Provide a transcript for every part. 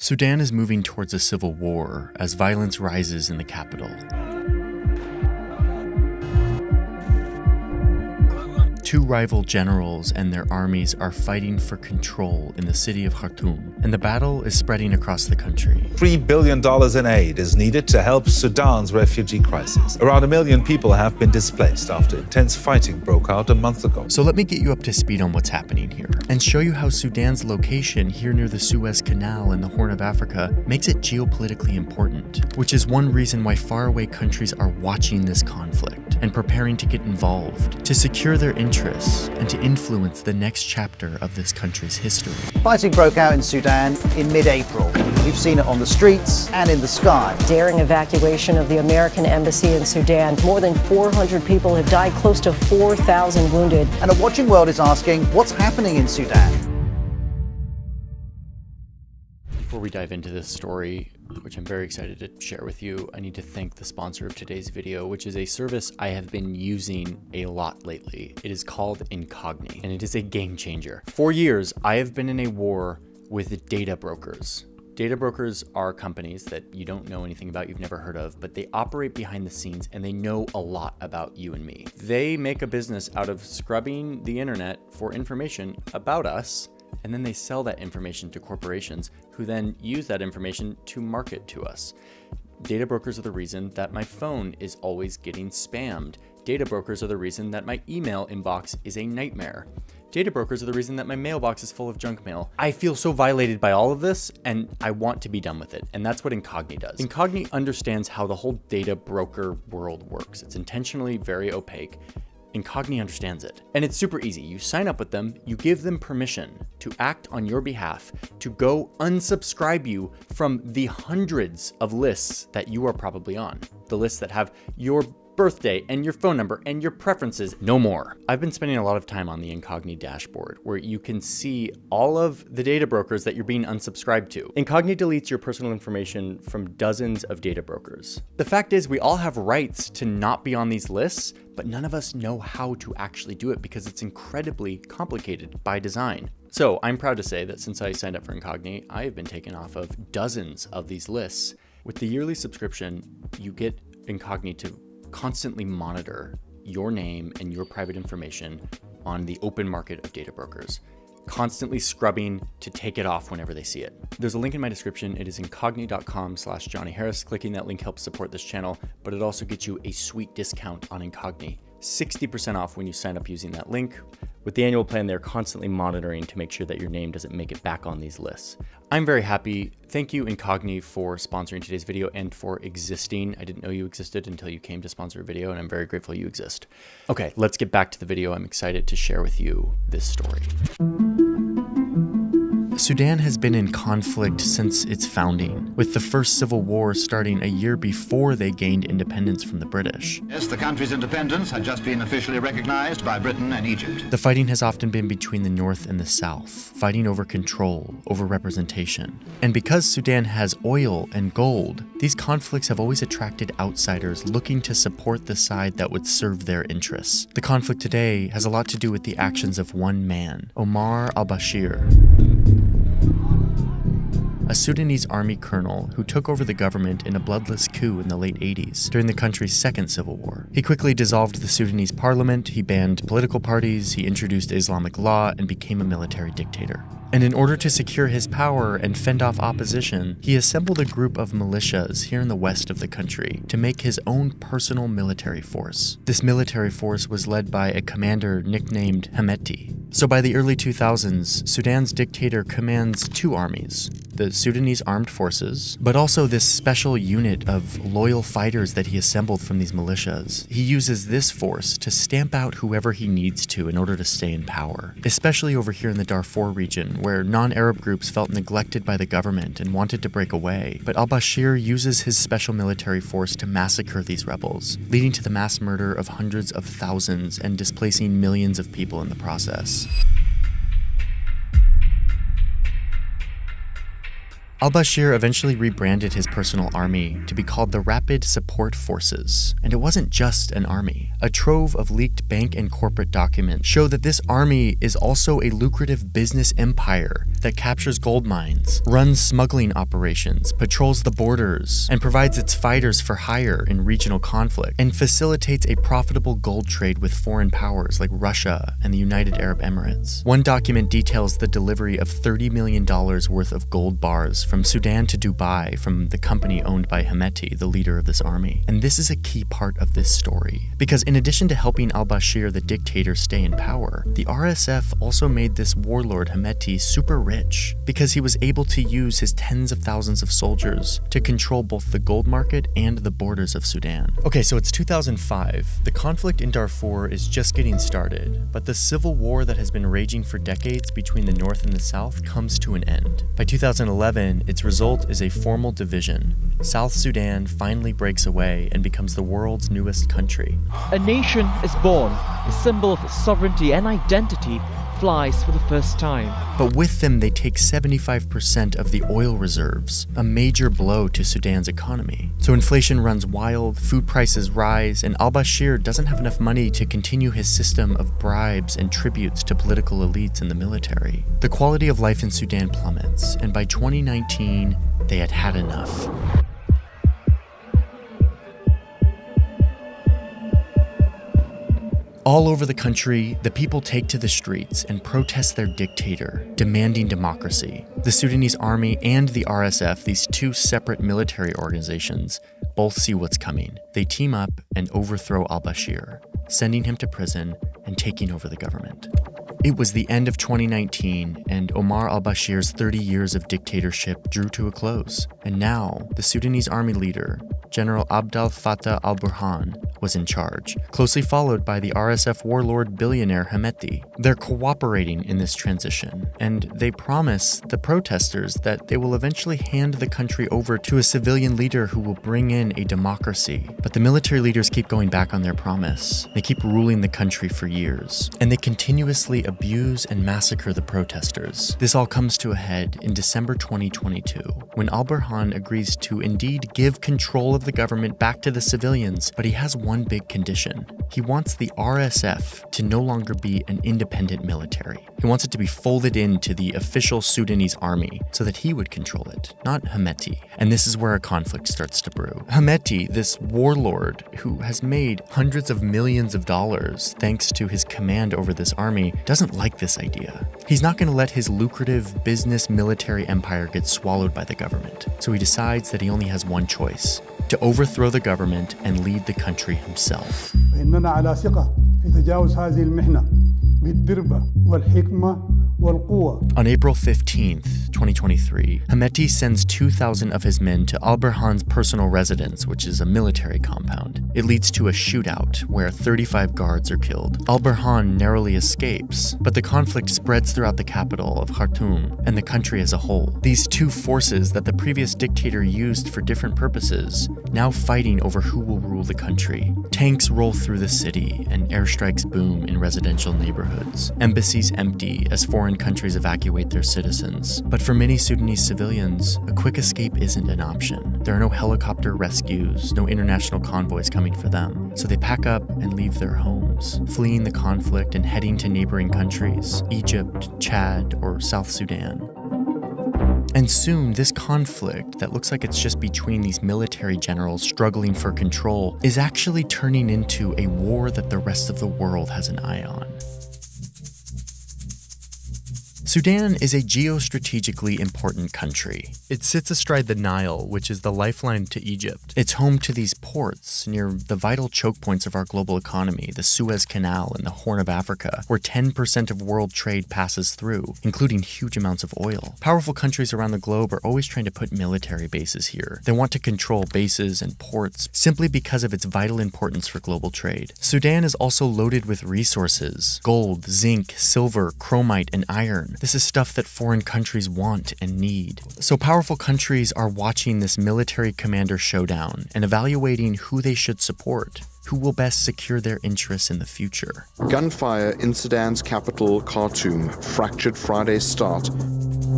Sudan is moving towards a civil war as violence rises in the capital. Two rival generals and their armies are fighting for control in the city of Khartoum, and the battle is spreading across the country. $3 billion in aid is needed to help Sudan's refugee crisis. Around 1 million people have been displaced after intense fighting broke out a month ago. So let me get you up to speed on what's happening here, and show you how Sudan's location here near the Suez Canal in the Horn of Africa makes it geopolitically important, which is one reason why faraway countries are watching this conflict and preparing to get involved, to secure their interests and to influence the next chapter of this country's history. Fighting broke out in Sudan in mid-April. We've seen it on the streets and in the sky. Daring evacuation of the American embassy in Sudan. More than 400 people have died, close to 4,000 wounded. And a watching world is asking, what's happening in Sudan? Before we dive into this story, which I'm very excited to share with you, I need to thank the sponsor of today's video, which is a service I have been using a lot lately. It is called Incogni, and it is a game changer. For years, I have been in a war with data brokers. Data brokers are companies that you don't know anything about, you've never heard of, but they operate behind the scenes and they know a lot about you and me. They make a business out of scrubbing the internet for information about us, and then they sell that information to corporations who then use that information to market to us. Data brokers are the reason that my phone is always getting spammed. Data brokers are the reason that my email inbox is a nightmare. Data brokers are the reason that my mailbox is full of junk mail. I feel so violated by all of this, and I want to be done with it. And that's what Incogni does. Incogni understands how the whole data broker world works. It's intentionally very opaque. Incogni understands it. And it's super easy. You sign up with them, you give them permission to act on your behalf, to go unsubscribe you from the hundreds of lists that you are probably on. The lists that have your birthday and your phone number and your preferences, no more. I've been spending a lot of time on the Incogni dashboard where you can see all of the data brokers that you're being unsubscribed to. Incogni deletes your personal information from dozens of data brokers. The fact is, we all have rights to not be on these lists, but none of us know how to actually do it because it's incredibly complicated by design. So I'm proud to say that since I signed up for Incogni, I have been taken off of dozens of these lists. With the yearly subscription, you get Incogni to constantly monitor your name and your private information on the open market of data brokers, constantly scrubbing to take it off whenever they see it. There's a link in my description. It is incogni.com/Johnny Harris. Clicking that link helps support this channel, but it also gets you a sweet discount on Incogni. 60% off when you sign up using that link. With the annual plan, they're constantly monitoring to make sure that your name doesn't make it back on these lists. I'm very happy. Thank you, Incogni, for sponsoring today's video and for existing. I didn't know you existed until you came to sponsor a video, and I'm very grateful you exist. Okay, let's get back to the video. I'm excited to share with you this story. Sudan has been in conflict since its founding, with the first civil war starting a year before they gained independence from the British. Yes, the country's independence had just been officially recognized by Britain and Egypt. The fighting has often been between the North and the South, fighting over control, over representation. And because Sudan has oil and gold, these conflicts have always attracted outsiders looking to support the side that would serve their interests. The conflict today has a lot to do with the actions of one man, Omar al-Bashir, a Sudanese army colonel who took over the government in a bloodless coup in the late 80s during the country's second civil war. He quickly dissolved the Sudanese parliament, he banned political parties, he introduced Islamic law, and became a military dictator. And in order to secure his power and fend off opposition, he assembled a group of militias here in the west of the country to make his own personal military force. This military force was led by a commander nicknamed Hemeti. So by the early 2000s, Sudan's dictator commands two armies, the Sudanese Armed Forces, but also this special unit of loyal fighters that he assembled from these militias. He uses this force to stamp out whoever he needs to in order to stay in power, especially over here in the Darfur region, where non-Arab groups felt neglected by the government and wanted to break away. But al-Bashir uses his special military force to massacre these rebels, leading to the mass murder of hundreds of thousands and displacing millions of people in the process. Al-Bashir eventually rebranded his personal army to be called the Rapid Support Forces. And it wasn't just an army. A trove of leaked bank and corporate documents show that this army is also a lucrative business empire that captures gold mines, runs smuggling operations, patrols the borders, and provides its fighters for hire in regional conflict, and facilitates a profitable gold trade with foreign powers like Russia and the United Arab Emirates. One document details the delivery of $30 million worth of gold bars from Sudan to Dubai from the company owned by Hemeti, the leader of this army. And this is a key part of this story, because in addition to helping al-Bashir, the dictator, stay in power, the RSF also made this warlord Hemeti super rich, because he was able to use his tens of thousands of soldiers to control both the gold market and the borders of Sudan. Okay, so it's 2005. The conflict in Darfur is just getting started, but the civil war that has been raging for decades between the north and the south comes to an end. By 2011, its result is a formal division. South Sudan finally breaks away and becomes the world's newest country. A nation is born, a symbol of sovereignty and identity flies for the first time. But with them, they take 75% of the oil reserves, a major blow to Sudan's economy. So inflation runs wild, food prices rise, and al-Bashir doesn't have enough money to continue his system of bribes and tributes to political elites in the military. The quality of life in Sudan plummets, and by 2019, they had had enough. All over the country, the people take to the streets and protest their dictator, demanding democracy. The Sudanese army and the RSF, these two separate military organizations, both see what's coming. They team up and overthrow al-Bashir, sending him to prison and taking over the government. It was the end of 2019, and Omar al-Bashir's 30 years of dictatorship drew to a close. And now, the Sudanese army leader, General Abdel Fattah al-Burhan, was in charge, closely followed by the RSF warlord billionaire Hemeti. They're cooperating in this transition, and they promise the protesters that they will eventually hand the country over to a civilian leader who will bring in a democracy. But the military leaders keep going back on their promise. They keep ruling the country for years, and they continuously abuse and massacre the protesters. This all comes to a head in December 2022, when al-Burhan agrees to indeed give control of the government back to the civilians, but he has one big condition. He wants the RSF to no longer be an independent military. He wants it to be folded into the official Sudanese army so that he would control it, not Hemeti. And this is where a conflict starts to brew. Hemeti, this warlord who has made hundreds of millions of dollars thanks to his command over this army, doesn't like this idea. He's not going to let his lucrative business military empire get swallowed by the government. So he decides that he only has one choice: to overthrow the government and lead the country himself. فإننا على ثقة في تجاوز هذه المحنة بالدربة والحكمة والقوة. On April 15th, 2023, Hemeti sends 2,000 of his men to al-Burhan's personal residence, which is a military compound. It leads to a shootout where 35 guards are killed. Al-Burhan narrowly escapes, but the conflict spreads throughout the capital of Khartoum and the country as a whole. These two forces that the previous dictator used for different purposes, now fighting over who will rule the country. Tanks roll through the city and airstrikes boom in residential neighborhoods. Embassies empty as foreign countries evacuate their citizens. But for many Sudanese civilians, a quick escape isn't an option. There are no helicopter rescues, no international convoys coming for them. So they pack up and leave their homes, fleeing the conflict and heading to neighboring countries, Egypt, Chad, or South Sudan. And soon, this conflict that looks like it's just between these military generals struggling for control is actually turning into a war that the rest of the world has an eye on. Sudan is a geostrategically important country. It sits astride the Nile, which is the lifeline to Egypt. It's home to these ports near the vital choke points of our global economy, the Suez Canal and the Horn of Africa, where 10% of world trade passes through, including huge amounts of oil. Powerful countries around the globe are always trying to put military bases here. They want to control bases and ports simply because of its vital importance for global trade. Sudan is also loaded with resources: gold, zinc, silver, chromite, and iron. This is stuff that foreign countries want and need. So powerful countries are watching this military commander showdown and evaluating who they should support. who will best secure their interests in the future. Gunfire in Sudan's capital, Khartoum, fractured Friday's start.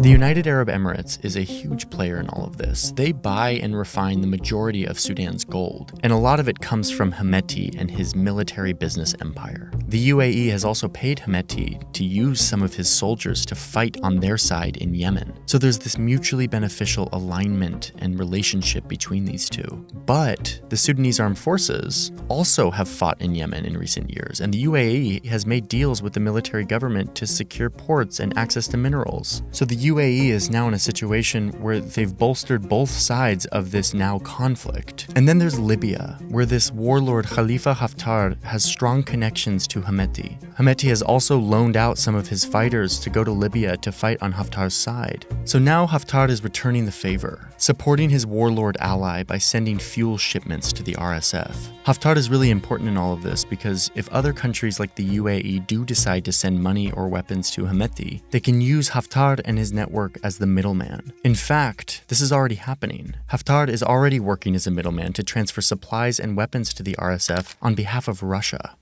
The United Arab Emirates is a huge player in all of this. They buy and refine the majority of Sudan's gold, and a lot of it comes from Hemeti and his military business empire. The UAE has also paid Hemeti to use some of his soldiers to fight on their side in Yemen. So there's this mutually beneficial alignment and relationship between these two. But the Sudanese armed forces also have fought in Yemen in recent years, and the UAE has made deals with the military government to secure ports and access to minerals. So the UAE is now in a situation where they've bolstered both sides of this now conflict. And then there's Libya, where this warlord Khalifa Haftar has strong connections to Hemeti. Hemeti has also loaned out some of his fighters to go to Libya to fight on Haftar's side. So now Haftar is returning the favor, supporting his warlord ally by sending fuel shipments to the RSF. Haftar is really important in all of this because if other countries like the UAE do decide to send money or weapons to Hemeti, they can use Haftar and his network as the middleman. In fact, this is already happening. Haftar is already working as a middleman to transfer supplies and weapons to the RSF on behalf of Russia.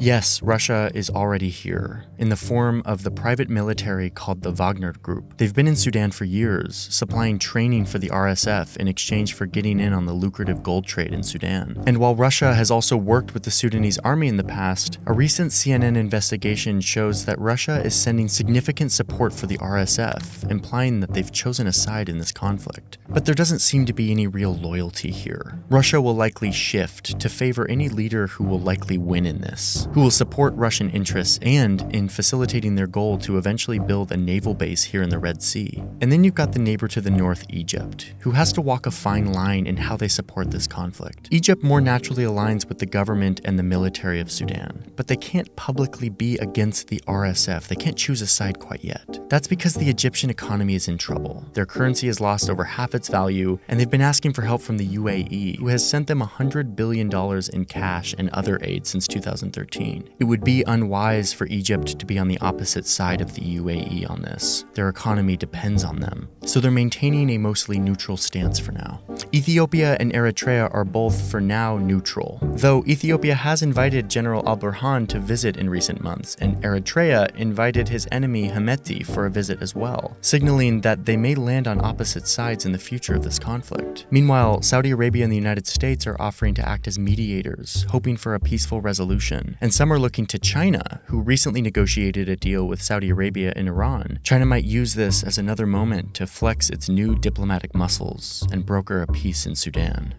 Yes, Russia is already here, in the form of the private military called the Wagner Group. They've been in Sudan for years, supplying training for the RSF in exchange for getting in on the lucrative gold trade in Sudan. And while Russia has also worked with the Sudanese army in the past, a recent CNN investigation shows that Russia is sending significant support for the RSF, implying that they've chosen a side in this conflict. But there doesn't seem to be any real loyalty here. Russia will likely shift to favor any leader who will likely win in this, who will support Russian interests and in facilitating their goal to eventually build a naval base here in the Red Sea. And then you've got the neighbor to the north, Egypt, who has to walk a fine line in how they support this conflict. Egypt more naturally aligns with the government and the military of Sudan, but they can't publicly be against the RSF. They can't choose a side quite yet. That's because the Egyptian economy is in trouble. Their currency has lost over half its value, and they've been asking for help from the UAE, who has sent them $100 billion in cash and other aid since 2013. It would be unwise for Egypt to be on the opposite side of the UAE on this. Their economy depends on them, so they're maintaining a mostly neutral stance for now. Ethiopia and Eritrea are both, for now, neutral, though Ethiopia has invited General al-Burhan to visit in recent months, and Eritrea invited his enemy Hemeti for a visit as well, signaling that they may land on opposite sides in the future of this conflict. Meanwhile, Saudi Arabia and the United States are offering to act as mediators, hoping for a peaceful resolution. And some are looking to China, who recently negotiated a deal with Saudi Arabia and Iran. China might use this as another moment to flex its new diplomatic muscles and broker a peace in Sudan.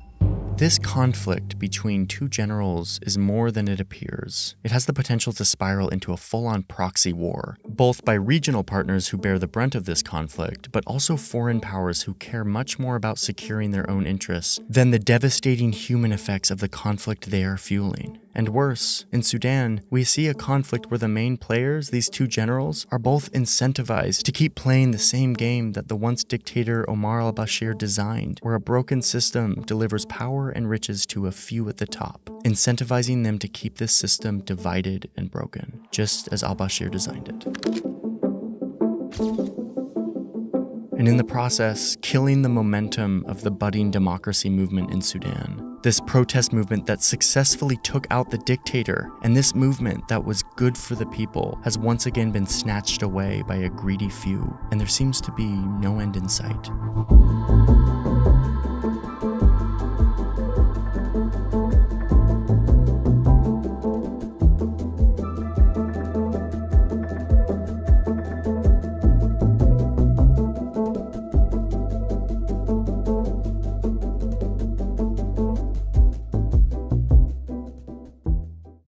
This conflict between two generals is more than it appears. It has the potential to spiral into a full-on proxy war, both by regional partners who bear the brunt of this conflict, but also foreign powers who care much more about securing their own interests than the devastating human effects of the conflict they are fueling. And worse, in Sudan, we see a conflict where the main players, these two generals, are both incentivized to keep playing the same game that the once dictator Omar al-Bashir designed, where a broken system delivers power and riches to a few at the top, incentivizing them to keep this system divided and broken, just as al-Bashir designed it. And in the process, killing the momentum of the budding democracy movement in Sudan. This protest movement that successfully took out the dictator, and this movement that was good for the people, has once again been snatched away by a greedy few, and there seems to be no end in sight.